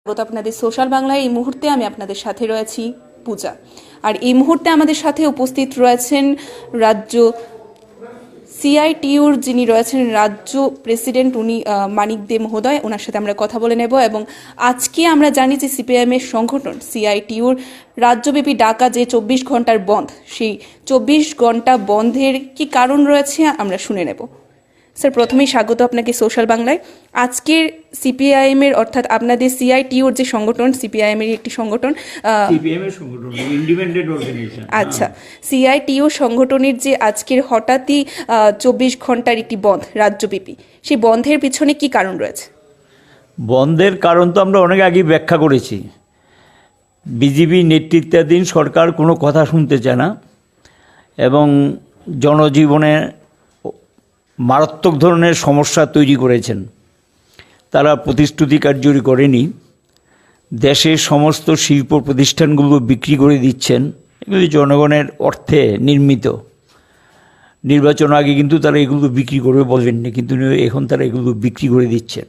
স্বাগত আপনাদের সোশ্যাল বাংলায়। এই মুহূর্তে আমি আপনাদের সাথে রয়েছি পূজা, আর এই মুহূর্তে আমাদের সাথে উপস্থিত রয়েছেন রাজ্য সিআইটিউর যিনি রয়েছেন রাজ্য প্রেসিডেন্ট, উনি মানিক দে মহোদয়। ওনার সাথে আমরা কথা বলে নেব। এবং আজকে আমরা জানি যে সিপিআইএমের সংগঠন সিআইটিউর রাজ্যব্যাপী ডাকা যে 24 ঘন্টার বন্ধ, সেই 24 ঘন্টা বন্ধের কি কারণ রয়েছে আমরা শুনে নেব। স্যার, প্রথমেই স্বাগত আপনাকে সোশ্যাল বাংলায়। আজকের সিপিআইএমের অর্থাৎ আপনাদের সিআইটিউর যে সংগঠন, সিপিআইএমের একটি সংগঠন, ইন্ডিপেন্ডেন্ট অর্গানাইজেশন। আচ্ছা, সিআইটিউ সংগঠনের যে আজকের হঠাৎই 24 ঘন্টার একটি বন্ধ রাজ্যব্যাপী, সেই বন্ধের পিছনে কি কারণ রয়েছে? বন্ধের কারণ তো আমরা অনেক আগেই ব্যাখ্যা করেছি। বিজেপি নেতৃত্বাধীন সরকার কোনো কথা শুনতে চায় না এবং জনজীবনে মারাত্মক ধরনের সমস্যা তৈরি করেছেন। তারা প্রতিশ্রুতি কার্যকরী করেনি, দেশের সমস্ত শিল্প প্রতিষ্ঠানগুলো বিক্রি করে দিচ্ছেন। এগুলি জনগণের অর্থে নির্মিত। নির্বাচন আগে কিন্তু তারা এগুলো বিক্রি করবে বলবেননি, কিন্তু এখন তারা এগুলো বিক্রি করে দিচ্ছেন।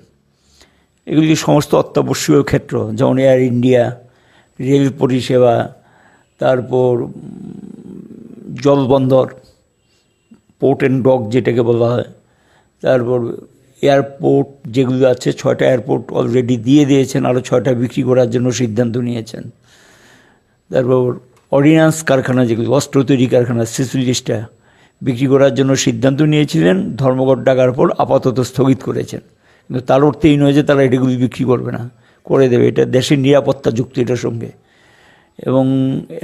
এগুলি সমস্ত অত্যাবশ্যকীয় ক্ষেত্র, যেমন এয়ার ইন্ডিয়া, রেল পরিষেবা, তারপর জলবন্দর, পোর্ট অ্যান্ড ডক যেটাকে বলা হয়, তারপর এয়ারপোর্ট যেগুলো আছে, 6টা এয়ারপোর্ট অলরেডি দিয়ে দিয়েছেন, আরও 6টা বিক্রি করার জন্য সিদ্ধান্ত নিয়েছেন। তারপর অর্ডিন্যান্স কারখানা, যেগুলো অস্ত্র তৈরি কারখানা, 46টা বিক্রি করার জন্য সিদ্ধান্ত নিয়েছিলেন, ধর্মঘট ডাকার পর আপাতত স্থগিত করেছেন। কিন্তু তার অর্থ এই নয় যে তারা এটাগুলি বিক্রি করবে না, করে দেবে। এটা দেশের নিরাপত্তা যুক্ত এটার সঙ্গে। এবং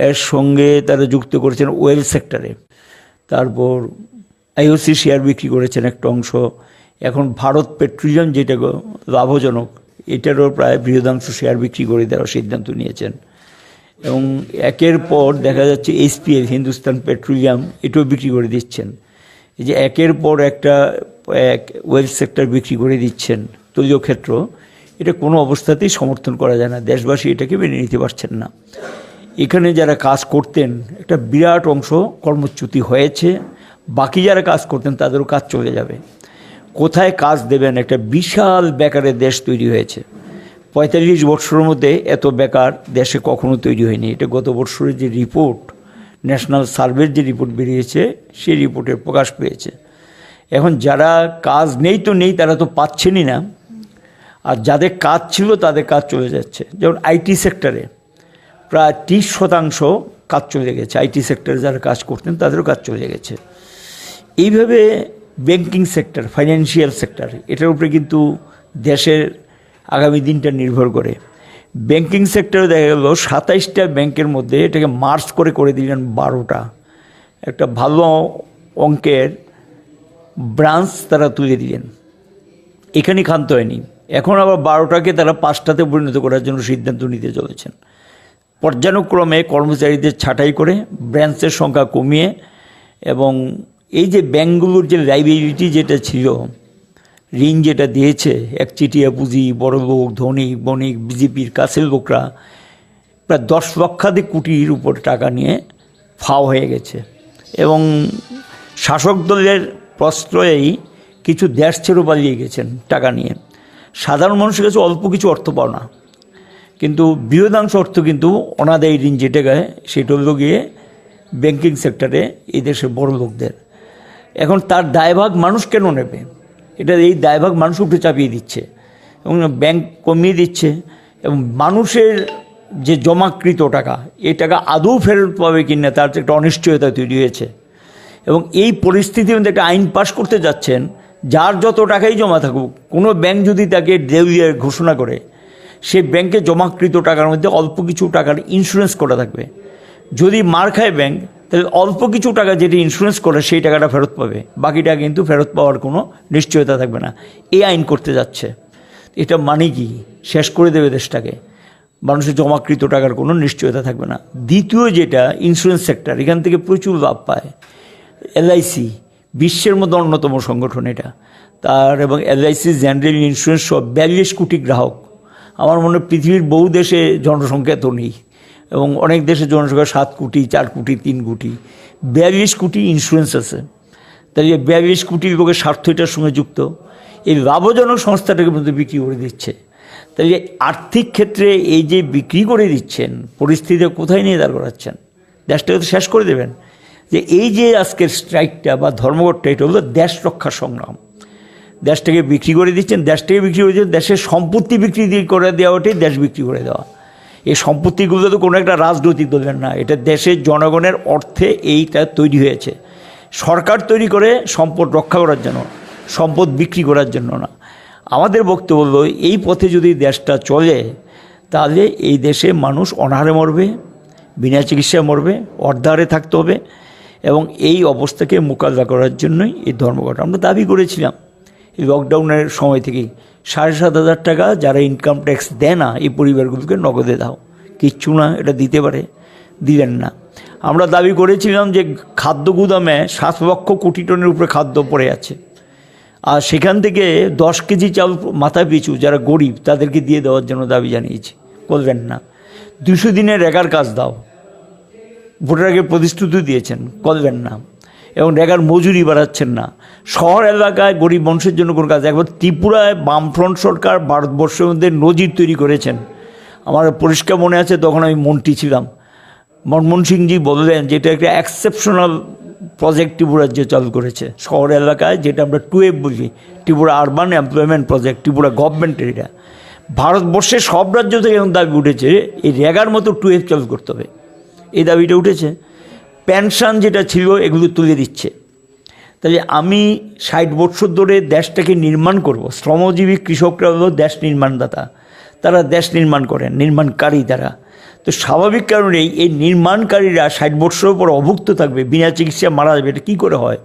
এর সঙ্গে তারা যুক্ত করেছেন ওয়েল সেক্টরে। তারপর আইওসি শেয়ার বিক্রি করেছেন একটা অংশ। এখন ভারত পেট্রোলিয়াম যেটা লাভজনক, এটারও প্রায় বৃহদাংশ শেয়ার বিক্রি করে দেওয়ার সিদ্ধান্ত নিয়েছেন। এবং একের পর দেখা যাচ্ছে এসপিএল, হিন্দুস্তান পেট্রোলিয়াম, এটাও বিক্রি করে দিচ্ছেন। এই যে একের পর একটা ওয়েল সেক্টর বিক্রি করে দিচ্ছেন, তৈলীয় ক্ষেত্র, এটা কোনো অবস্থাতেই সমর্থন করা যায় না। দেশবাসী এটাকে মেনে নিতে পারছেন না। এখানে যারা কাজ করতেন, একটা বিরাট অংশ কর্মচ্যুতি হয়েছে। বাকি যারা কাজ করতেন তাদেরও কাজ চলে যাবে। কোথায় কাজ দেবেন? একটা বিশাল বেকারের দেশ তৈরি হয়েছে। 45 বছরের মধ্যে এত বেকার দেশে কখনো তৈরি হয়নি। এটা গত বছরের যে রিপোর্ট, ন্যাশনাল সার্ভের যে রিপোর্ট বেরিয়েছে, সেই রিপোর্টে প্রকাশ পেয়েছে। এখন যারা কাজ নেই তো নেই, তারা তো পাচ্ছেনই না। আর যাদের কাজ ছিল তাদের কাজ চলে যাচ্ছে। যেমন আইটি সেক্টরে প্রায় 30% কাজ চলে গেছে। আইটি সেক্টরে যারা কাজ করতেন তাদেরও কাজ চলে গেছে। এইভাবে ব্যাংকিং সেক্টর, ফাইন্যান্সিয়াল সেক্টর, এটার উপরে কিন্তু দেশের আগামী দিনটা নির্ভর করে। ব্যাংকিং সেক্টরে দেখা গেল 27টা ব্যাংকের মধ্যে এটাকে মার্জ করে দিলেন 12টা। একটা ভালো অঙ্কের ব্রাঞ্চ তারা তুলে দিলেন। এখানে ক্ষান্ত হয়নি, এখন আবার 12টাকে তারা 5টাতে পরিণত করার জন্য সিদ্ধান্ত নিতে চলেছেন। পর্যায়ক্রমে কর্মচারীদের ছাঁটাই করে ব্রাঞ্চের সংখ্যা কমিয়ে, এবং এই যে ব্যাঙ্কগুলোর যে লাইবিলিটি যেটা ছিল, ঋণ যেটা দিয়েছে, একচিটিয়া পুঁজি, বড় লোক, ধনী বণিক, বিজেপির কাছের লোকরা প্রায় 10 লক্ষাধিক কোটির উপর টাকা নিয়ে ফাও হয়ে গেছে। এবং শাসক দলের প্রশ্রয়েই কিছু দেশ ছেড়ে পালিয়ে গেছেন টাকা নিয়ে। সাধারণ মানুষের কাছে অল্প কিছু অর্থ পাও না, কিন্তু বৃহদাংশ অর্থ কিন্তু অনাদায়ী ঋণ যেটা গায়ে, সেটা হলো গিয়ে ব্যাংকিং সেক্টরে এই দেশের বড় লোকদের। এখন তার দায়ভাগ মানুষ কেন নেবে? এই দায়ভাগ মানুষ উপরে চাপিয়ে দিচ্ছে এবং ব্যাংক কমিয়ে দিচ্ছে। এবং মানুষের যে জমাকৃত টাকা, এই টাকা আদৌ ফেরত পাবে কিনা তার একটা অনিশ্চয়তা তৈরি হয়েছে। এবং এই পরিস্থিতির মধ্যে একটা আইন পাশ করতে যাচ্ছেন, যার যত টাকাই জমা থাকুক, কোনো ব্যাংক যদি তাকে দেউলিয়া ঘোষণা করে, সেই ব্যাংকে জমাকৃত টাকার মধ্যে অল্প কিছু টাকার ইন্স্যুরেন্স করা থাকবে। যদি মার খায় ব্যাংক, তাহলে অল্প কিছু টাকা যেটি ইন্স্যুরেন্স করে সেই টাকাটা ফেরত পাবে, বাকিটা কিন্তু ফেরত পাওয়ার কোনো নিশ্চয়তা থাকবে না। এই আইন করতে যাচ্ছে। এটা মানে কি? শেষ করে দেবে দেশটাকে। মানুষের জমাকৃত টাকার কোনো নিশ্চয়তা থাকবে না। দ্বিতীয় যেটা ইন্স্যুরেন্স সেক্টর, এখান থেকে প্রচুর লাভ পায়। এলআইসি বিশ্বের মধ্যে অন্যতম সংগঠন এটা। এবং এলআইসি, জেনারেল ইন্স্যুরেন্স সব 42 কোটি গ্রাহক। আমার মনে হয় পৃথিবীর বহু দেশে জনসংখ্যা তো নেই, এবং অনেক দেশের জনসংখ্যা 7 কোটি, 4 কোটি, 3 কোটি। 42 কোটি ইন্স্যুরেন্স আছে। তাই 42 কোটি লোকের স্বার্থ এটার সঙ্গে যুক্ত। এই লাভজনক সংস্থাটাকে মধ্যে বিক্রি করে দিচ্ছে। তাই তাহলে আর্থিক ক্ষেত্রে এই যে বিক্রি করে দিচ্ছেন, পরিস্থিতি কোথায় নিয়ে দাঁড় করাচ্ছেন? দেশটাকে তো শেষ করে দেবেন। যে এই যে আজকের স্ট্রাইকটা বা ধর্মঘটটা, এটা হলো দেশ রক্ষার সংগ্রাম। দেশটাকে বিক্রি করে দিচ্ছেন, দেশের সম্পত্তি বিক্রি করে দেওয়া, ওটাই দেশ বিক্রি করে দেওয়া। এই সম্পত্তিগুলো তো কোনো একটা রাজনৈতিক দলের না, এটা দেশের জনগণের অর্থে এইটা তৈরি হয়েছে। সরকার তৈরি করে সম্পদ রক্ষা করার জন্য, সম্পদ বিক্রি করার জন্য না। আমাদের বক্তব্য হলো, এই পথে যদি দেশটা চলে, তাহলে এই দেশে মানুষ অনাহারে মরবে, বিনা চিকিৎসায় মরবে, অর্ধাহারে থাকতে হবে। এবং এই অবস্থাকে মোকাবিলা করার জন্যই এই ধর্মঘট আমরা দাবি করেছিলাম। এই লকডাউনের সময় থেকেই 7,500 টাকা যারা ইনকাম ট্যাক্স দেয় না, এই পরিবারগুলোকে নগদে দাও। কিচ্ছু না, এটা দিতে পারে, দিলেন না। আমরা দাবি করেছিলাম যে খাদ্য গুদামে 7 লক্ষ কোটি টনের উপরে খাদ্য পড়ে আছে, আর সেখান থেকে 10 কেজি চাল মাথা পিছু যারা গরিব তাদেরকে দিয়ে দেওয়ার জন্য দাবি জানিয়েছি, করলেন না। 200 দিনের রেগার কাজ দাও, ভোটের আগে প্রতিশ্রুতি দিয়েছেন, করবেন না। এবং রেগার মজুরি বাড়াচ্ছেন না। শহর এলাকায় গরিব মানুষের জন্য কোনো কাজ, একবার ত্রিপুরায় বামফ্রন্ট সরকার ভারতবর্ষের মধ্যে নজির তৈরি করেছেন। আমার পরিষ্কার মনে আছে, তখন আমি মন্ত্রী ছিলাম। মনমোহন সিংজি বললেন যে এটা একটা এক্সেপশনাল প্রজেক্ট ত্রিপুরা রাজ্য চালু করেছে শহর এলাকায়, যেটা আমরা 2F বলি, Tripura urban employment project, Tripura গভর্নমেন্টের। এটা ভারতবর্ষের সব রাজ্য থেকে এখন দাবি উঠেছে, এই রেগার মতো 2F চালু করতে হবে, এই দাবিটা উঠেছে। পেনশন যেটা ছিল এগুলো তুলে দিচ্ছে। তাহলে আমি 60 বছর ধরে দেশটাকে নির্মাণ করব। শ্রমজীবী কৃষকরা হলো দেশ নির্মাণদাতা, তারা দেশ নির্মাণ করেন, নির্মাণকারী তারা। তো স্বাভাবিক কারণেই এই নির্মাণকারীরা 60 বছরের পর অভুক্ত থাকবে, বিনা চিকিৎসা মারা যাবে। এটা কী করে হয়?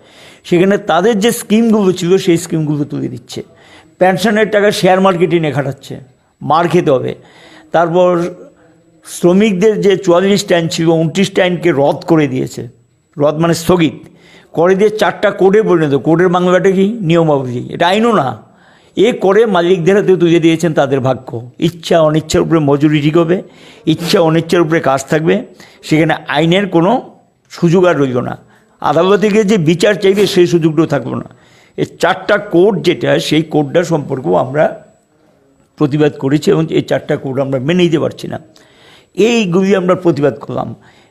সেখানে তাদের যে স্কিমগুলো ছিল সেই স্কিমগুলো তুলে দিচ্ছে। পেনশনের টাকা শেয়ার মার্কেটে নিয়ে খাটাচ্ছে, মার খেতে হবে। তারপর শ্রমিকদের যে 44 আইন ছিল 29 আইনকে রদ করে দিয়েছে। রদ মানে স্থগিত করে দিয়ে 4টা কোডে পরিণত। কোডের বাংলাটা কি? নিয়মাবলী। এটা আইনও না, এ করে মালিকদের হাতে তুলে দিয়েছেন তাদের ভাগ্য। ইচ্ছা অনিচ্ছার উপরে মজুরি ঠিক হবে, ইচ্ছা অনিচ্ছার উপরে কাজ থাকবে, সেখানে আইনের কোনো সুযোগ আর রইল না। আদালতে গিয়ে যে বিচার চাইবে সেই সুযোগটাও থাকলো না। এই 4টা কোড যেটা, সেই কোডটা সম্পর্কেও আমরা প্রতিবাদ করেছি এবং এই 4টা কোড আমরা মেনে নিতে পারছি না। এইগুলি আমরা প্রতিবাদ করলাম।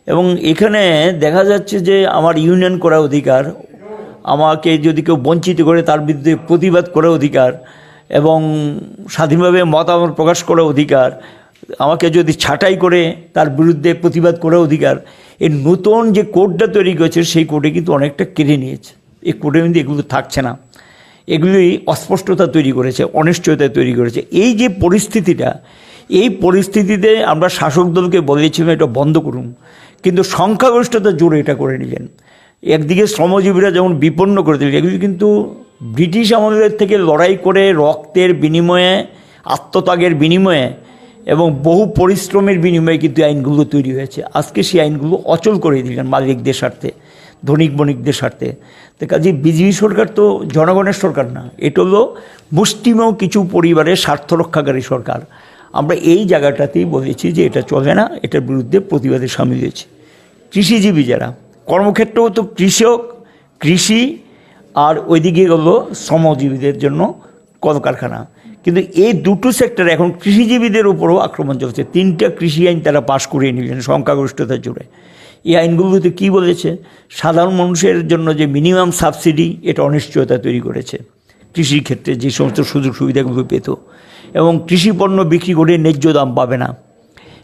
এবং এখানে দেখা যাচ্ছে যে আমার ইউনিয়ন করার অধিকার, আমাকে যদি কেউ বঞ্চিত করে তার বিরুদ্ধে প্রতিবাদ করার অধিকার, এবং স্বাধীনভাবে মতামত প্রকাশ করার অধিকার, আমাকে যদি ছাঁটাই করে তার বিরুদ্ধে প্রতিবাদ করার অধিকার, এই নতুন যে কোডটা তৈরি করেছে সেই কোডে কিন্তু অনেকটা কেড়ে নিয়েছে। এই কোডের মধ্যে এগুলো থাকছে না। এগুলি অস্পষ্টতা তৈরি করেছে, অনিশ্চয়তা তৈরি করেছে। এই যে পরিস্থিতিটা, এই পরিস্থিতিতে আমরা শাসক দলকে বলেছিলাম এটা বন্ধ করুন, কিন্তু সংখ্যাগরিষ্ঠতা জোরে এটা করে নিলেন। একদিকে শ্রমজীবীরা যেমন বিপন্ন করে দিলেন, এগুলি কিন্তু ব্রিটিশ আমলের থেকে লড়াই করে রক্তের বিনিময়ে, আত্মত্যাগের বিনিময়ে এবং বহু পরিশ্রমের বিনিময়ে কিন্তু আইনগুলো তৈরি হয়েছে। আজকে সেই আইনগুলো অচল করে দিলেন মালিকদের স্বার্থে, ধনিক বণিকদের স্বার্থে। তো কাজে বিজেপি সরকার তো জনগণের সরকার না, এটা হলো মুষ্টিমেয় কিছু পরিবারের স্বার্থ রক্ষাকারী সরকার। আমরা এই জায়গাটাতেই বলেছি যে এটা চলে না, এটার বিরুদ্ধে প্রতিবাদে সামিল হয়েছি। কৃষিজীবী যারা কর্মক্ষেত্রেও তো কৃষক, কৃষি, আর ওইদিকে হলো শ্রমজীবীদের জন্য কলকারখানা। কিন্তু এই দুটো সেক্টরে এখন কৃষিজীবীদের উপরও আক্রমণ চলছে। 3টা কৃষি আইন তারা পাশ করিয়ে নিলেন সংখ্যাগরিষ্ঠতার জোরে। এই আইনগুলোতে কী বলেছে? সাধারণ মানুষের জন্য যে মিনিমাম সাবসিডি, এটা অনিশ্চয়তা তৈরি করেছে। কৃষির ক্ষেত্রে যে সমস্ত সুযোগ সুবিধাগুলো পেত, এবং কৃষি পণ্য বিক্রি করে ন্যায্য দাম পাবে না,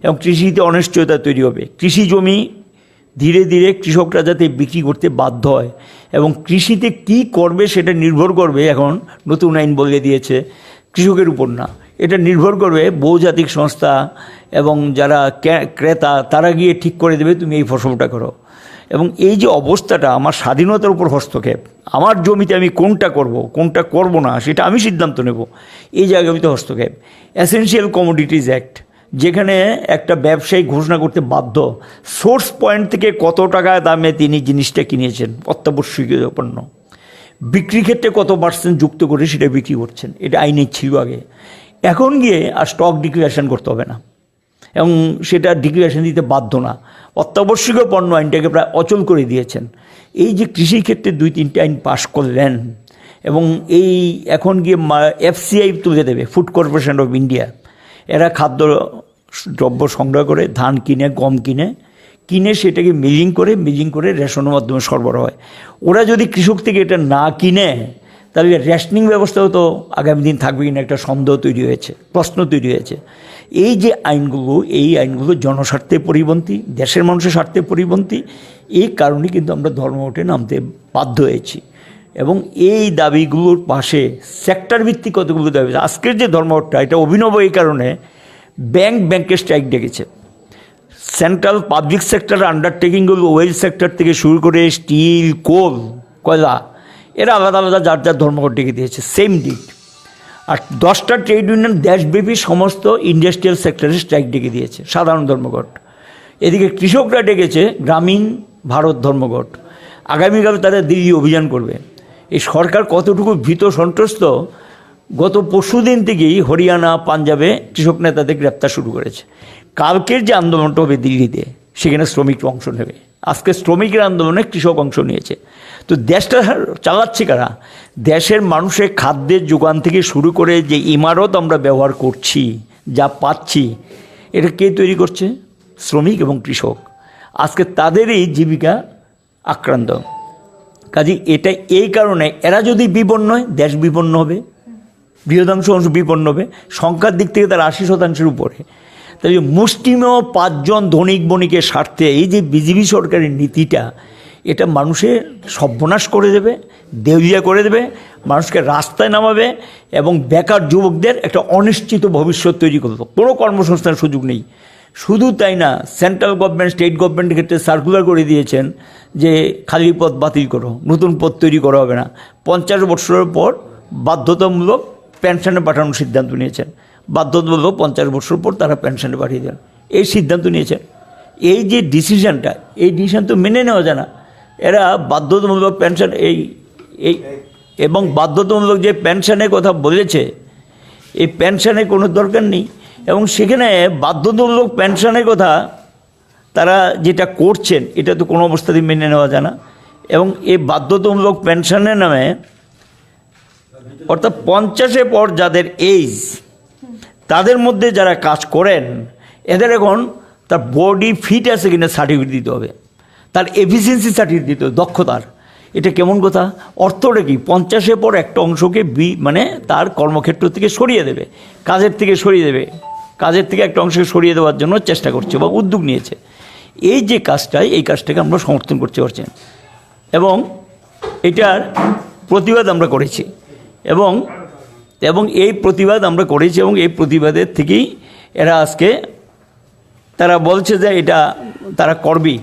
এবং কৃষিতে অনিশ্চয়তা তৈরি হবে। কৃষি জমি ধীরে ধীরে কৃষকরা যাতে বিক্রি করতে বাধ্য হয়, এবং কৃষিতে কি করবে সেটা নির্ভর করবে, এখন নতুন আইন বলে দিয়েছে, কৃষকের উপর না, এটা নির্ভর করবে বহুজাতিক সংস্থা এবং যারা ক্রেতা, তারা গিয়ে ঠিক করে দেবে তুমি এই ফসলটা করো। এবং এই যে অবস্থাটা, আমার স্বাধীনতার উপর হস্তক্ষেপ, আমার জমিতে আমি কোনটা করব কোনটা করব না সেটা আমি সিদ্ধান্ত নেব, এই জায়গাতে হস্তক্ষেপ। এসেনশিয়াল কমোডিটিজ অ্যাক্ট, যেখানে একটা ব্যবসায়ী ঘোষণা করতে বাধ্য সোর্স পয়েন্ট থেকে কত টাকা দামে তিনি জিনিসটা কিনেছেন, অত্যাবশ্যকীয় পণ্য, বিক্রি ক্ষেত্রে কত % যুক্ত করে সেটা বিক্রি করছেন। এটা আইনে ছিল আগে। এখন গিয়ে আর স্টক ডিক্লারেশন করতে হবে না, এবং সেটা ডিক্লারেশন দিতে বাধ্য না। অত্যাবশ্যকীয় পণ্য আইনটাকে প্রায় অচল করে দিয়েছেন। এই যে কৃষিক্ষেত্রে 2-3টে আইন পাশ করলেন, এবং এই এখন গিয়ে FCI তুলে দেবে, ফুড কর্পোরেশন অফ ইন্ডিয়া, এরা খাদ্য দ্রব্য সংগ্রহ করে, ধান কিনে, গম কিনে সেটাকে মিলিং করে রেশনের মাধ্যমে সরবরাহ হয়। ওরা যদি কৃষক থেকে এটা না কিনে, তাহলে রেশনিং ব্যবস্থাও তো আগামী দিন থাকবে কিনা একটা সন্দেহ তৈরি হয়েছে, প্রশ্ন তৈরি হয়েছে। এই যে আইনগুলো জনস্বার্থে পরিপন্থী, দেশের মানুষের স্বার্থে পরিপন্থী। এই কারণে কিন্তু আমরা ধর্মঘটে নামতে বাধ্য হয়েছি এবং এই দাবিগুলোর পাশে সেক্টর ভিত্তিক কতগুলো দাবি। আজকের যে ধর্মঘটটা, এটা অভিনব এই কারণে ব্যাংকের স্ট্রাইক ডেকেছে। সেন্ট্রাল পাবলিক সেক্টরের আন্ডারটেকিংগুলো, ওয়েল সেক্টর থেকে শুরু করে স্টিল, কোল, কয়লা, এরা আলাদা যার ধর্মঘট ডেকে দিয়েছে সেম ডিট। আর 10টা ট্রেড ইউনিয়ন দেশব্যাপী সমস্ত ইন্ডাস্ট্রিয়াল সেক্টরে স্ট্রাইক ডেকে দিয়েছে, সাধারণ ধর্মঘট। এদিকে কৃষকরা ডেকেছে গ্রামীণ ভারত ধর্মঘট। আগামীকাল তারা দিল্লি অভিযান করবে। এই সরকার কতটুকু ভীত সন্ত্রস্ত, গত পরশুদিন থেকেই হরিয়ানা, পাঞ্জাবে কৃষক নেতাদের গ্রেপ্তার শুরু করেছে। কালকের যে আন্দোলনটা হবে দিল্লিতে, সেখানে শ্রমিকরা অংশ নেবে। আজকে শ্রমিকের আন্দোলনে কৃষক অংশ নিয়েছে। তো দেশটা চালাচ্ছে কারা? দেশের মানুষের খাদ্যের যোগান থেকে শুরু করে যে ইমারত আমরা ব্যবহার করছি, যা পাচ্ছি, এটা কে তৈরি করছে? শ্রমিক এবং কৃষক। আজকে তাদেরই জীবিকা আক্রান্ত। কাজে এটা এই কারণে এরা যদি বিপন্ন হয়, দেশ বিপন্ন হবে, বৃহদাংশ অংশ বিপন্ন হবে। সংখ্যার দিক থেকে তার 80% উপরে। তাই মুষ্টিমেয় 5 জন ধনিক বণিকের স্বার্থে এই যে বিজেপি সরকারের নীতিটা, এটা মানুষের সর্বনাশ করে দেবে, দেউলিয়া করে দেবে, মানুষকে রাস্তায় নামাবে এবং বেকার যুবকদের একটা অনিশ্চিত ভবিষ্যৎ তৈরি করবে। কোনো কর্মসংস্থানের সুযোগ নেই। শুধু তাই না, সেন্ট্রাল গভর্নমেন্ট, স্টেট গভর্নমেন্টের ক্ষেত্রে সার্কুলার করে দিয়েছেন যে খালি পদ বাতিল করো, নতুন পদ তৈরি করা হবে না। 50 বছরের পর বাধ্যতামূলক পেনশনে পাঠানোর সিদ্ধান্ত নিয়েছেন। বাধ্যতামূলক 50 বছর পর তারা পেনশনে পাঠিয়ে দেন, এই সিদ্ধান্ত নিয়েছেন। এই যে ডিসিশনটা, এই ডিসিশন তো মেনে নেওয়া যায় না। এরা বাধ্যতামূলক পেনশন এবং বাধ্যতামূলক যে পেনশনের কথা বলেছে, এই পেনশনের কোনো দরকার নেই। এবং সেখানে বাধ্যতামূলক পেনশনের কথা তারা যেটা করছেন, এটা তো কোনো অবস্থাতেই মেনে নেওয়া যায় না। এবং এই বাধ্যতামূলক পেনশনের নামে, অর্থাৎ 50-এর পর যাদের এজ, তাদের মধ্যে যারা কাজ করেন, এদের এখন তার বডি ফিট আছে কিনা সার্টিফিকেট দিতে হবে, তার এফিসিয়েন্সি সার্টিফিকেট দিতে হবে, দক্ষতার। এটা কেমন কথা? অর্থটা কি? 50-এর পর একটা অংশকে মানে তার কর্মক্ষেত্র থেকে সরিয়ে দেবে, কাজের থেকে একটা অংশকে সরিয়ে দেওয়ার জন্য চেষ্টা করছে বা উদ্যোগ নিয়েছে। এই যে এই কাজটাকে আমরা সমর্থন করতে পারছি এবং এটার প্রতিবাদ আমরা করেছি এবং এই প্রতিবাদ আমরা করেছি এবং এই প্রতিবাদের থেকেই এরা আজকে তারা বলছে যে এটা তারা করবেই,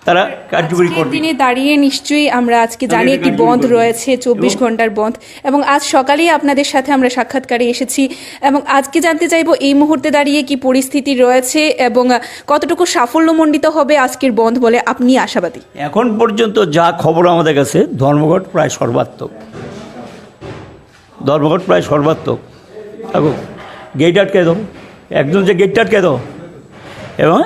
তারা কার্যকরী করবে। দিনে দাঁড়িয়ে নিশ্চয়ই আমরা আজকে জানি একটি বন্ধ রয়েছে, 24 ঘন্টার বন্ধ, এবং আজ সকালেই আপনাদের সাথে আমরা সাক্ষাৎকারে এসেছি এবং আজকে জানতে চাইবো এই মুহূর্তে দাঁড়িয়ে কি পরিস্থিতি রয়েছে এবং কতটুকু সাফল্যমণ্ডিত হবে আজকের বন্ধ বলে আপনি আশাবাদী? এখন পর্যন্ত যা খবর আমাদের কাছে, ধর্মঘট প্রায় সর্বাত্মক। থাকো, গেট আটকে দাও, একজন যে গেটটা আটকে দাও। এবং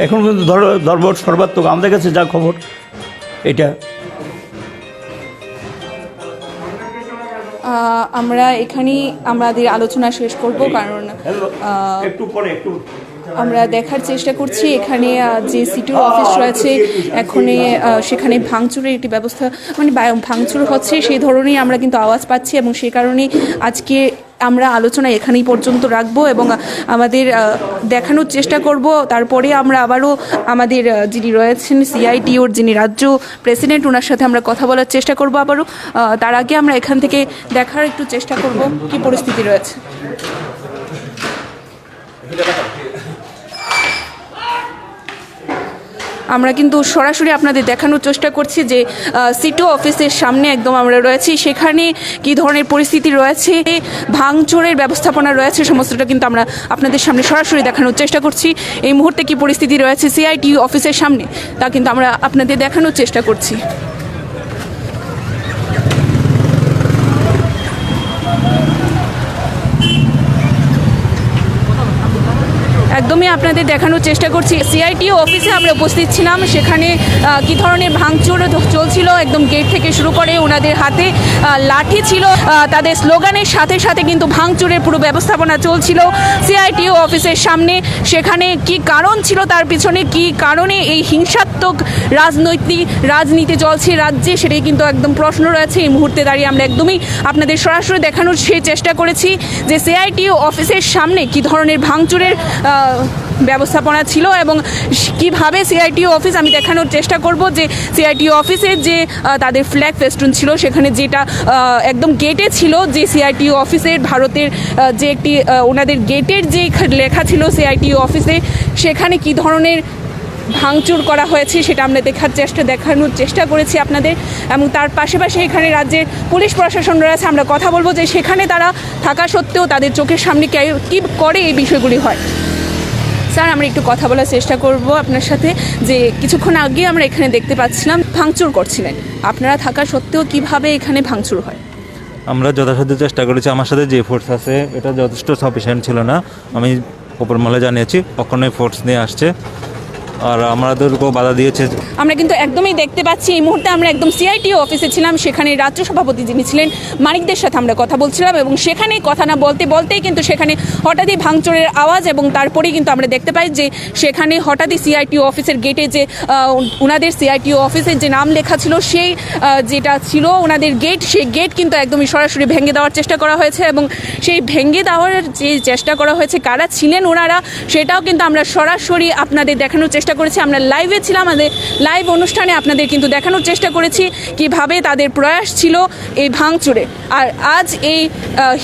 এখন কিন্তু ধর্মঘট সর্বাত্মক আমাদের কাছে যা খবর এটা। আমরা এখানেই আমাদের আলোচনা শেষ করব, কারণ আমরা দেখার চেষ্টা করছি এখানে যে সিটির অফিস রয়েছে সেখানে ভাঙচুরের একটি ব্যবস্থা, মানে ভাঙচুর হচ্ছে সেই ধরনের আমরা কিন্তু আওয়াজ পাচ্ছি এবং সেই কারণেই আজকে আমরা আলোচনা এখানেই পর্যন্ত রাখবো এবং আমাদের দেখানোর চেষ্টা করব। তারপরে আমরা আবারও আমাদের যিনি রয়েছেন সিআইটিউর যিনি রাজ্য প্রেসিডেন্ট, ওনার সাথে আমরা কথা বলার চেষ্টা করব আবারও। তার আগে আমরা এখান থেকে দেখার একটু চেষ্টা করব কি পরিস্থিতি রয়েছে। আমরা কিন্তু সরাসরি আপনাদের দেখানোর চেষ্টা করছি যে সিটি অফিসের সামনে একদম আমরা রয়েছি, সেখানে কি ধরনের পরিস্থিতি রয়েছে, ভাঙচুরের ব্যবস্থাপনা রয়েছে, সমস্তটা কিন্তু আমরা আপনাদের সামনে সরাসরি দেখানোর চেষ্টা করছি। এই মুহূর্তে কি পরিস্থিতি রয়েছে সিআইটিইউ অফিসের সামনে, তা কিন্তু আমরা আপনাদের দেখানোর চেষ্টা করছি। একদম একদমই আপনাদের দেখানোর চেষ্টা করছি। সিআইটিও অফিসে আমরা উপস্থিত ছিলাম, সেখানে কি ধরনের ভাঙচুর চলছিল, একদম গেট থেকে শুরু করে ওনাদের হাতে লাঠি ছিল, তাদের স্লোগানের সাথে সাথে কিন্তু ভাঙচুরের পুরো ব্যবস্থাপনা চলছিল সিআইটিও অফিসের সামনে। সেখানে কি কারণ ছিল, তার পিছনে কি কারণে এই হিংসাত্মক রাজনীতি চলছে রাজ্যে, সেটাই কিন্তু একদম প্রশ্ন রয়েছে। এই মুহূর্তে দাঁড়িয়ে আমরা একদমই আপনাদের সরাসরি দেখানোর সেই চেষ্টা করেছি যে সিআইটিও অফিসের সামনে কি ধরনের ভাঙচুরের ব্যবস্থাপনা ছিল এবং কিভাবে সিআইটিও অফিস, আমি দেখানোর চেষ্টা করব যে সিআইটিও অফিসের যে তাদের ফ্ল্যাগ ফেস্টুন ছিল, সেখানে যেটা একদম গেটে ছিল যে সিআইটিও অফিসের ভারতের যে একটি ওনাদের গেটের যে লেখা ছিল সিআইটিও অফিসে, সেখানে কি ধরনের ভাঙচুর করা হয়েছে সেটা আমরা দেখানোর চেষ্টা করেছি আপনাদের। এবং তার পাশাপাশি এখানে রাজ্যের পুলিশ প্রশাসন রয়েছে, আমরা কথা বলবো যে সেখানে তারা থাকা সত্ত্বেও তাদের চোখের সামনে কী করে এই বিষয়গুলি হয়। স্যার, আমরা একটু কথা বলার চেষ্টা করব আপনার সাথে যে কিছুক্ষণ আগে আমরা এখানে দেখতে পাচ্ছিলাম ভাঙচুর করছিলেন, আপনারা থাকা সত্ত্বেও কিভাবে এখানে ভাঙচুর হয়? আমরা যথাসাধ্য চেষ্টা করেছি। আমার সাথে যে ফোর্স আছে এটা যথেষ্ট সাফিসিয়েন্ট ছিল না, আমি ওপর মহলে জানিয়েছি, কখনোই ফোর্স নিয়ে আসছে আর আমাদেরকেও বাধা দিয়েছে। আমরা কিন্তু একদমই দেখতে পাচ্ছি এই মুহূর্তে আমরা একদম সিআইটিও অফিসে ছিলাম, সেখানে রাজ্য সভাপতি যিনি ছিলেন মানিকদের সাথে আমরা কথা বলছিলাম এবং সেখানে কথা না বলতেই কিন্তু সেখানে হঠাৎই ভাঙচুরের আওয়াজ এবং তারপরেই কিন্তু আমরা দেখতে পাই যে সেখানে হঠাৎই সিআইটিও অফিসের গেটে যে ওনাদের সিআইটিও অফিসের যে নাম লেখা ছিল সেই যেটা ছিল ওনাদের গেট, সেই গেট কিন্তু একদমই সরাসরি ভেঙে দেওয়ার চেষ্টা করা হয়েছে এবং সেই ভেঙে দেওয়ার যে চেষ্টা করা হয়েছে কারা ছিলেন ওনারা সেটাও কিন্তু আমরা সরাসরি আপনাদের দেখানোর চেষ্টা করেছি। আমরা লাইভে ছিলাম, আমাদের লাইভ অনুষ্ঠানে আপনাদের কিন্তু দেখানোর চেষ্টা করেছি কিভাবে তাদের প্রয়াস ছিল এই ভাঙচুরে। আর আজ এই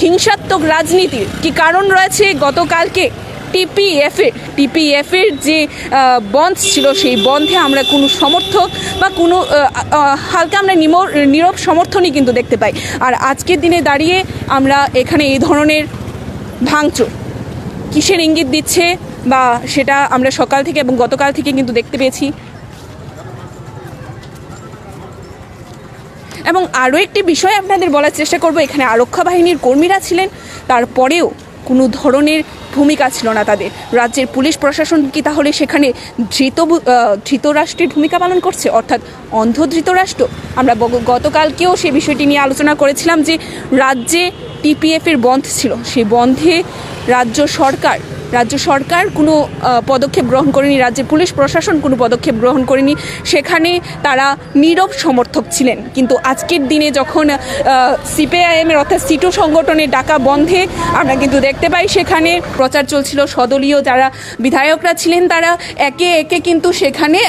হিংসাত্মক রাজনীতির কি কারণ রয়েছে, গতকালকে টিপিএফের যে বন্ধ ছিল সেই বন্ধে আমরা কোনো সমর্থক বা কোনো হালকা আমরা নীরব সমর্থনই কিন্তু দেখতে পাই। আর আজকের দিনে দাঁড়িয়ে আমরা এখানে এই ধরনের ভাঙচুর কিসের ইঙ্গিত দিচ্ছে বা সেটা আমরা সকাল থেকে এবং গতকাল থেকে কিন্তু দেখতে পেয়েছি। এবং আরও একটি বিষয় আপনাদের বলার চেষ্টা করব, এখানে আরক্ষা বাহিনীর কর্মীরা ছিলেন, তারপরেও কোনো ধরনের ভূমিকা ছিল না তাদের। রাজ্যের পুলিশ প্রশাসন কি তাহলে সেখানে ধৃতরাষ্ট্রের ভূমিকা পালন করছে, অর্থাৎ অন্ধ ধৃতরাষ্ট্র? আমরা গতকালকেও সে বিষয়টি নিয়ে আলোচনা করেছিলাম যে রাজ্যে টিপিএফের বন্ধ ছিল, সেই বন্ধে রাজ্য সরকার কোনো পদক্ষেপ গ্রহণ করেনি, রাজ্যের পুলিশ প্রশাসন কোনো পদক্ষেপ গ্রহণ করেনি, সেখানে তারা নীরব সমর্থক ছিলেন। কিন্তু আজকের দিনে যখন সিপিআইএমের অর্থাৎ সিটু সংগঠনের ডাকা বন্ধে আমরা কিন্তু দেখতে পাই সেখানে প্রচার চলছিল, সদলীয় যারা বিধায়করা ছিলেন তারা একে একে কিন্তু সেখানে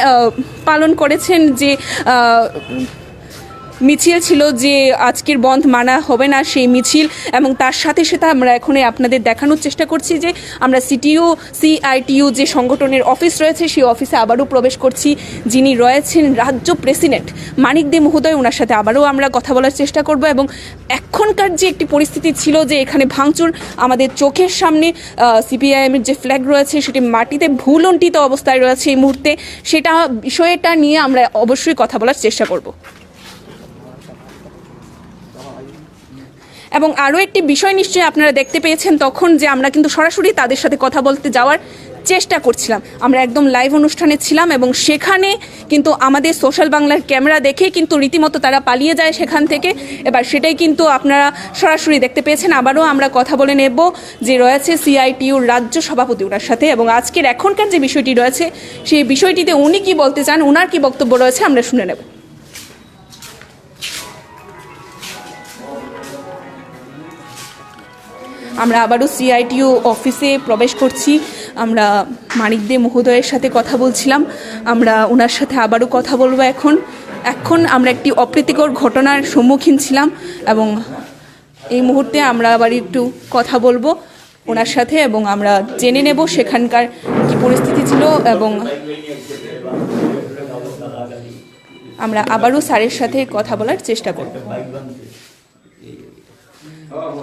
পালন করেছেন যে মিছিল ছিল যে আজকের বন্ধ মানা হবে না সেই মিছিল। এবং তার সাথে সাথে আমরা এখন আপনাদের দেখানোর চেষ্টা করছি যে আমরা সিআইটিইউ যে সংগঠনের অফিস রয়েছে সেই অফিসে আবারও প্রবেশ করছি, যিনি রয়েছেন রাজ্য প্রেসিডেন্ট মানিক দে মহোদয়, ওনার সাথে আবারও আমরা কথা বলার চেষ্টা করব। এবং এখনকার যে একটি পরিস্থিতি ছিল যে এখানে ভাঙচুর, আমাদের চোখের সামনে সিপিআইএমের যে ফ্ল্যাগ রয়েছে সেটি মাটিতে ভূলুণ্ঠিত অবস্থায় রয়েছে এই মুহূর্তে, বিষয়টা নিয়ে আমরা অবশ্যই কথা বলার চেষ্টা করব। এবং আরও একটি বিষয় নিশ্চয়ই আপনারা দেখতে পেয়েছেন তখন যে আমরা কিন্তু সরাসরি তাদের সাথে কথা বলতে যাওয়ার চেষ্টা করছিলাম, আমরা একদম লাইভ অনুষ্ঠানে ছিলাম এবং সেখানে কিন্তু আমাদের সোশ্যাল বাংলার ক্যামেরা দেখে কিন্তু রীতিমতো তারা পালিয়ে যায় সেখান থেকে। এবার সেটাই কিন্তু আপনারা সরাসরি দেখতে পেয়েছেন। আবারও আমরা কথা বলে নেব যে রয়েছে সিআইটিইউর রাজ্য সভাপতি ওনার সাথে এবং আজকের এখনকার যে বিষয়টি রয়েছে সেই বিষয়টিতে উনি কি বলতে চান, ওনার কি বক্তব্য রয়েছে আমরা শুনে নেব। আমরা আবারও সিআইটিইউ অফিসে প্রবেশ করছি, আমরা মানিক দে মহোদয়ের সাথে কথা বলছিলাম, আমরা ওনার সাথে আবারও কথা বলবো। এখন আমরা একটি অপ্রীতিকর ঘটনার সম্মুখীন ছিলাম এবং এই মুহূর্তে আমরা আবার একটু কথা বলবো ওনার সাথে এবং আমরা জেনে নেব সেখানকার কি পরিস্থিতি ছিল এবং আমরা আবারও স্যারের সাথে কথা বলার চেষ্টা করব।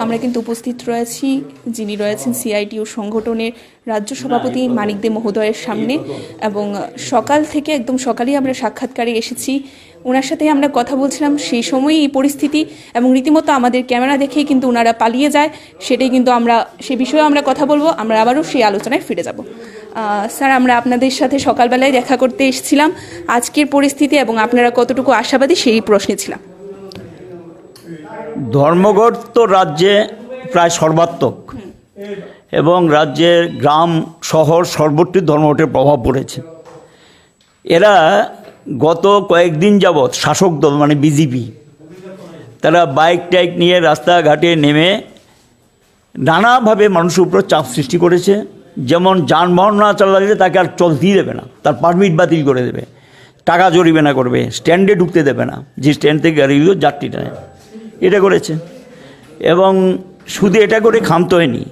আমরা কিন্তু উপস্থিত রয়েছি যিনি রয়েছেন সিআইটিইউ সংগঠনের রাজ্য সভাপতি মানিক দে মহোদয়ের সামনে এবং সকাল থেকে একদম সকালেই আমরা সাক্ষাৎকারে এসেছি, ওনার সাথে আমরা কথা বলছিলাম। সেই সময়ই এই পরিস্থিতি এবং রীতিমতো আমাদের ক্যামেরা দেখেই কিন্তু ওনারা পালিয়ে যায়, সেটাই কিন্তু আমরা সে বিষয়ে আমরা কথা বলবো। আমরা আবারও সেই আলোচনায় ফিরে যাব। স্যার, আমরা আপনাদের সাথে সকালবেলায় দেখা করতে এসেছিলাম। আজকের পরিস্থিতি এবং আপনারা কতটুকু আশাবাদী সেই প্রশ্নে ছিলাম। ধর্মঘট তো রাজ্যে প্রায় সর্বাত্মক, এবং রাজ্যের গ্রাম শহর সর্বত্রই ধর্মঘটের প্রভাব পড়েছে। এরা গত কয়েকদিন যাবৎ শাসক দল মানে বিজেপি, তারা বাইক টাইক নিয়ে রাস্তাঘাটে নেমে নানাভাবে মানুষের উপর চাপ সৃষ্টি করেছে। যেমন যানবাহন না চালালে তাকে আর চলতেই দেবে না, তার পারমিট বাতিল করে দেবে, টাকা জরিমানা করবে, স্ট্যান্ডে ঢুকতে দেবে না, যে স্ট্যান্ড থেকে গাড়িগুলো যাত্রী টানে, এটা করেছে। এবং শুধু এটা করে ক্ষান্ত হয়নি,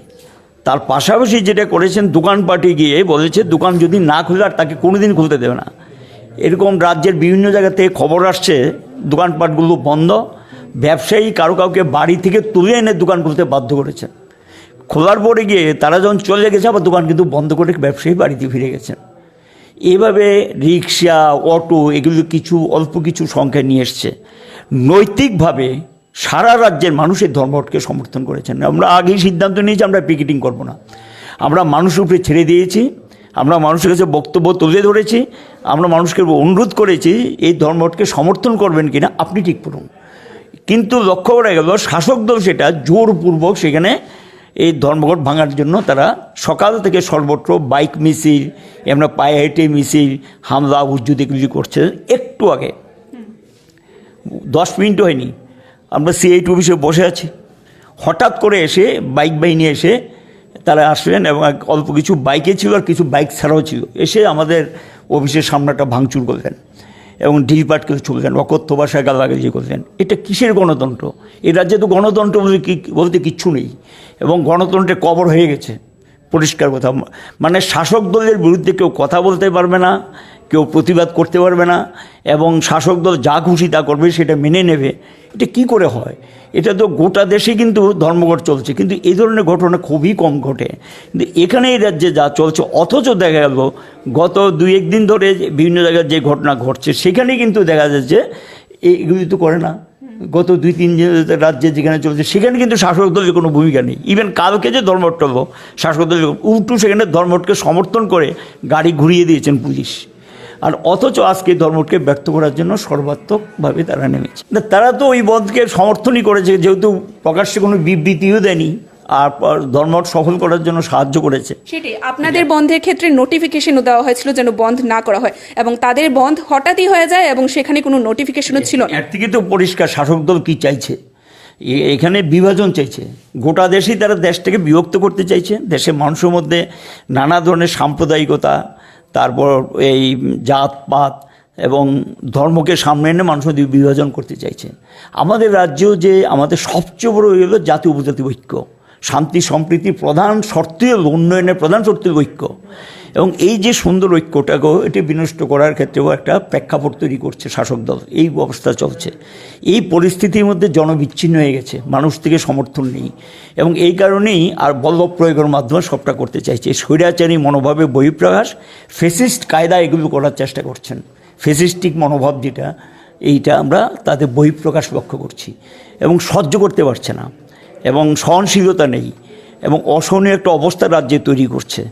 তার পাশাপাশি যেটা করেছেন, দোকানপাটে গিয়ে বলেছে দোকান যদি না খুলে আর তাকে কোনোদিন খুলতে দেবে না। এরকম রাজ্যের বিভিন্ন জায়গা থেকে খবর আসছে দোকানপাটগুলো বন্ধ, ব্যবসায়ী কাউকে বাড়ি থেকে তুলে এনে দোকান খুলতে বাধ্য করেছে। খোলার পরে গিয়ে তারা যখন চলে গেছে আবার দোকান কিন্তু বন্ধ করে ব্যবসায়ী বাড়িতে ফিরে গেছেন। এইভাবে রিক্সা, অটো এগুলো অল্প কিছু সংখ্যায় নিয়ে এসছে। নৈতিকভাবে সারা রাজ্যের মানুষের ধর্মঘটকে সমর্থন করেছেন। আমরা আগেই সিদ্ধান্ত নিয়েছি আমরা পিকেটিং করব না, আমরা মানুষের উপরে ছেড়ে দিয়েছি, আমরা মানুষের কাছে বক্তব্য তুলে ধরেছি, আমরা মানুষকে অনুরোধ করেছি এই ধর্মঘটকে সমর্থন করবেন কিনা আপনি ঠিক করুন। কিন্তু লক্ষ্য করা গেল শাসক দল সেটা জোরপূর্বক সেখানে এই ধর্মঘট ভাঙার জন্য তারা সকাল থেকে সর্বত্র বাইক মিছিল, আমরা পায়ে হেঁটে মিছিল, হামলা হুজ্জুদ এগুলি করছে। একটু আগে 10 মিনিট হয়নি আমরা সিআইট অফিসে বসে আছি, হঠাৎ করে এসে বাইক বাহিনী এসে তারা আসলেন এবং অল্প কিছু বাইকে ছিল আর কিছু বাইক ছাড়াও ছিল, এসে আমাদের অফিসের সামনেটা ভাঙচুর করলেন এবং ঢিলপাট করে চললেন, অকথ্য ভাষায় গালাগালি করলেন। এটা কিসের গণতন্ত্র? এই রাজ্যে তো গণতন্ত্র বলতে কিচ্ছু নেই, এবং গণতন্ত্রের কবর হয়ে গেছে, পরিষ্কার কথা। মানে শাসক দলের বিরুদ্ধে কেউ কথা বলতে পারবে না, কেউ প্রতিবাদ করতে পারবে না, এবং শাসক দল যা খুশি তা করবে সেটা মেনে নেবে। এটা কি করে হয়? এটা তো গোটা দেশে কিন্তু ধর্মঘট চলছে, কিন্তু এই ধরনের ঘটনা খুবই কম ঘটে। কিন্তু এখানে এই রাজ্যে যা চলছে, অথচ দেখা গেল গত 2-1 দিন ধরে বিভিন্ন জায়গায় যে ঘটনা ঘটছে সেখানে কিন্তু দেখা যাচ্ছে এগুলি তো করে না। গত 2-3 রাজ্যে যেখানে চলছে সেখানে কিন্তু শাসক দলের কোনো ভূমিকা নেই। ইভেন কালকে যে ধর্মঘট হলো শাসক দলের উল্টো সেখানে ধর্মঘটকে সমর্থন করে গাড়ি ঘুরিয়ে দিয়েছেন পুলিশ। আর অথচ আজকে ধর্মঘটকে ব্যর্থ করার জন্য সর্বাত্মকভাবে তারা নেমেছে। তারা তো ওই বন্ধকে সমর্থনই করেছে, যেহেতু প্রকাশ্যে কোনো বিবৃতিও দেয়নি, আর ধর্মঘট সফল করার জন্য সাহায্য করেছে। সেটাই, আপনাদের বন্ধের ক্ষেত্রে নোটিফিকেশনও দেওয়া হয়েছিল যেন বন্ধ না করা হয়, এবং তাদের বন্ধ হঠাৎই হয়ে যায় এবং সেখানে কোনো নোটিফিকেশনও ছিল না। এর থেকে তো পরিষ্কার শাসক দল কী চাইছে, এখানে বিভাজন চাইছে। গোটা দেশেই তারা দেশটাকে বিভক্ত করতে চাইছে, দেশের মানুষের মধ্যে নানা ধরনের সাম্প্রদায়িকতা, তারপর এই জাতপাত এবং ধর্মকে সামনে এনে মানুষের বিভাজন করতে চাইছে। আমাদের রাজ্যেও যে আমাদের সবচেয়ে বড় হলো জাতি উপজাতি ঐক্য, শান্তি সম্প্রীতি প্রধান শর্তই হল উন্নয়নের প্রধান শর্তই ঐক্য, এবং এই যে সুন্দর ঐক্যটাকেও এটি বিনষ্ট করার ক্ষেত্রেও একটা প্রেক্ষাপট তৈরি করছে শাসক দল। এই অবস্থা চলছে, এই পরিস্থিতির মধ্যে জনবিচ্ছিন্ন হয়ে গেছে, মানুষ থেকে সমর্থন নেই, এবং এই কারণেই আর বল প্রয়োগের মাধ্যমে সবটা করতে চাইছে। স্বৈরাচারী মনোভাবে বহিঃপ্রকাশ, ফেসিস্ট কায়দা এগুলো করার চেষ্টা করছেন। ফেসিস্টিক মনোভাব যেটা, এইটা আমরা তাদের বহিঃপ্রকাশ লক্ষ্য করছি, এবং সহ্য করতে পারছে না, এবং সহনশীলতা নেই, এবং অসহনীয় একটা অবস্থা রাজ্যে তৈরি করছে।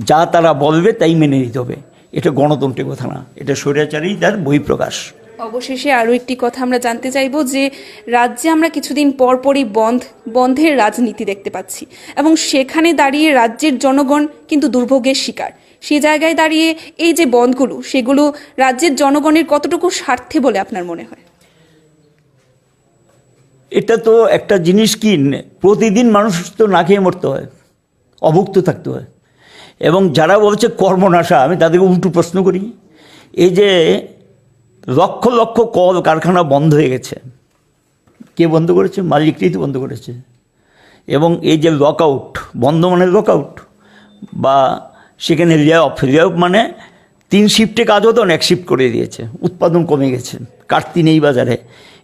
যা তারা বলবে তাই মেনে নিতে হবে। এটা গণতন্ত্রের কথা না, এটা স্বৈরাচারী তার বহিঃপ্রকাশ। অবশেষে আরও একটি কথা আমরা জানতে চাইব যে রাজ্যে আমরা কিছুদিন পরপরই বন্ধের রাজনীতি দেখতে পাচ্ছি, এবং সেখানে দাঁড়িয়ে রাজ্যের জনগণ কিন্তু দুর্ভোগের শিকার। সে জায়গায় দাঁড়িয়ে এই যে বন্ধগুলো, সেগুলো রাজ্যের জনগণের কতটুকু স্বার্থে বলে আপনার মনে হয়? এটা তো একটা জিনিস কি, প্রতিদিন মানুষ তো না খেয়ে মরতে হয়, অভুক্ত থাকতে হয়, এবং যারা বলছে কর্মনাশা, আমি তাদেরকে উল্টো প্রশ্ন করি। এই যে লক্ষ লক্ষ কল কারখানা বন্ধ হয়ে গেছে, কে বন্ধ করেছে? মালিকটাই তো বন্ধ করেছে। এবং এই যে লকআউট, বন্ধ মানে লকআউট, বা সেখানে লে-অফ মানে 3 শিফটে কাজ হতো না, 1 শিফট করে দিয়েছে, উৎপাদন কমে গেছে, কাটতি নেই বাজারে।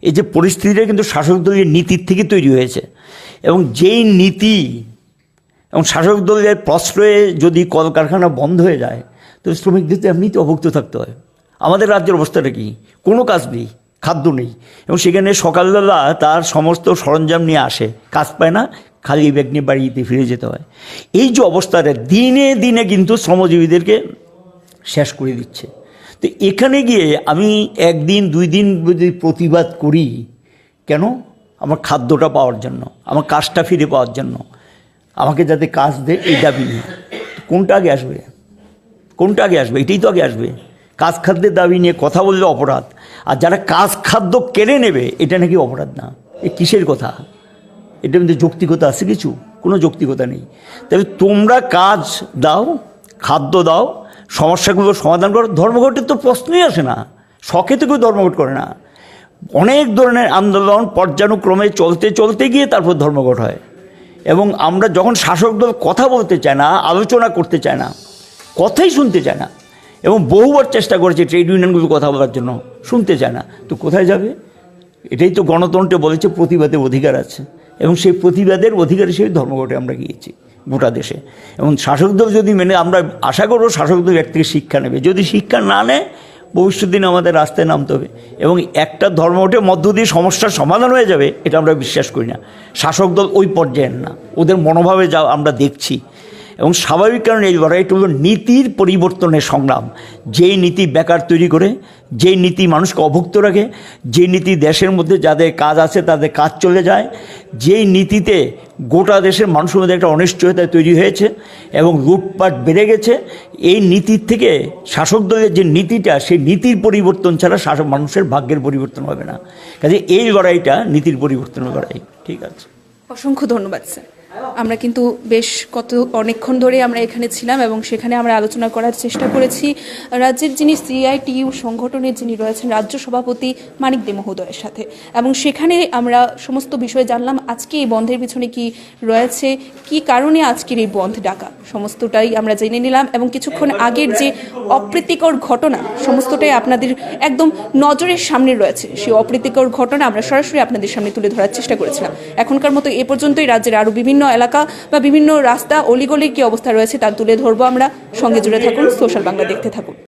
এই যে পরিস্থিতিটা কিন্তু শাসক দলের নীতির থেকে তৈরি হয়েছে, এবং যেই নীতি এবং শাসক দলের প্রশ্রয়ে যদি কলকারখানা বন্ধ হয়ে যায় তো শ্রমিকদের তো এমনিতে অভুক্ত থাকতে হয়। আমাদের রাজ্যের অবস্থাটা কি? কোনো কাজ নেই, খাদ্য নেই, এবং সেখানে সকালবেলা তার সমস্ত সরঞ্জাম নিয়ে আসে, কাজ পায় না, খালি ব্যাগ নিয়ে বাড়িতে ফিরে যেতে হয়। এই যে অবস্থাটা দিনে দিনে কিন্তু শ্রমজীবীদেরকে শেষ করে দিচ্ছে। তো এখানে গিয়ে আমি একদিন 2 দিন যদি প্রতিবাদ করি, কেন? আমার খাদ্যটা পাওয়ার জন্য, আমার কাজটা ফিরে পাওয়ার জন্য, আমাকে যাতে কাজ দেয় এই দাবি নিয়ে। কোনটা আগে আসবে? কোনটা আগে আসবে? এটাই তো আগে আসবে। কাজ খাদ্যের দাবি নিয়ে কথা বললে অপরাধ, আর যারা কাজ খাদ্য কেড়ে নেবে এটা নাকি অপরাধ না। এ কিসের কথা? এটার মধ্যে যৌক্তিকতা আছে কিছু? কোনো যৌক্তিকতা নেই। তবে তোমরা কাজ দাও, খাদ্য দাও, সমস্যাগুলো সমাধান করো। ধর্মঘটের তো প্রশ্নই আসে না, শখে তো কেউ ধর্মঘট করে না। অনেক ধরনের আন্দোলন পর্যায়ক্রমে চলতে চলতে গিয়ে তারপর ধর্মঘট হয়। এবং আমরা যখন শাসক দল কথা বলতে চায় না, আলোচনা করতে চায় না, কথাই শুনতে চায় না, এবং বহুবার চেষ্টা করেছে ট্রেড ইউনিয়নগুলো কথা বলার জন্য, শুনতে চায় না, তো কোথায় যাবে? এটাই তো গণতন্ত্রে বলেছে প্রতিবাদের অধিকার আছে, এবং সেই প্রতিবাদের অধিকার হিসেবে ধর্মঘটে আমরা গিয়েছি গোটা দেশে। এবং শাসক দল যদি মেনে, আমরা আশা করব শাসক দল এক থেকে শিক্ষা নেবে। যদি শিক্ষা না নেয়, ভবিষ্যৎ দিনে আমাদের রাস্তায় নামতে হবে, এবং একটা ধর্মঘটের মধ্য দিয়ে সমস্যার সমাধান হয়ে যাবে এটা আমরা বিশ্বাস করি না। শাসক দল ওই পর্যায়ের না, ওদের মনোভাবে যা আমরা দেখছি। এবং স্বাভাবিক কারণে এই লড়াইটা হলো নীতির পরিবর্তনের সংগ্রাম। যেই নীতি বেকার তৈরি করে, যেই নীতি মানুষকে অভুক্ত রাখে, যে নীতি দেশের মধ্যে যাদের কাজ আছে তাদের কাজ চলে যায়, যেই নীতিতে গোটা দেশের মানুষের মধ্যে একটা অনিশ্চয়তা তৈরি হয়েছে এবং লুটপাট বেড়ে গেছে, এই নীতির থেকে শাসক দলের যে নীতিটা, সেই নীতির পরিবর্তন ছাড়া মানুষের ভাগ্যের পরিবর্তন হবে না। কাজে এই লড়াইটা নীতির পরিবর্তনের লড়াই। ঠিক আছে, অসংখ্য ধন্যবাদ স্যার। আমরা কিন্তু বেশ অনেকক্ষণ ধরে আমরা এখানে ছিলাম এবং সেখানে আমরা আলোচনা করার চেষ্টা করেছি রাজ্যের যিনি সিআইটিইউ সংগঠনের যিনি রয়েছেন রাজ্য সভাপতি মানিক দে মহোদয়ের সাথে, এবং সেখানে আমরা সমস্ত বিষয় জানলাম। আজকে এই বন্ধের পিছনে কি রয়েছে, কি কারণে আজকের এই বন্ধ ডাকা, সমস্তটাই আমরা জেনে নিলাম। এবং কিছুক্ষণ আগের যে অপ্রীতিকর ঘটনা, সমস্তটাই আপনাদের একদম নজরের সামনে রয়েছে। সেই অপ্রীতিকর ঘটনা আমরা সরাসরি আপনাদের সামনে তুলে ধরার চেষ্টা করেছিলাম। এখনকার মতো এ পর্যন্তই। রাজ্যের আরও বিভিন্ন এলাকা বা বিভিন্ন রাস্তা অলিগলির কি অবস্থা রয়েছে তা তুলে ধরবো আমরা। সঙ্গে জুড়ে থাকুন, সোশ্যাল বাংলা দেখতে থাকুন।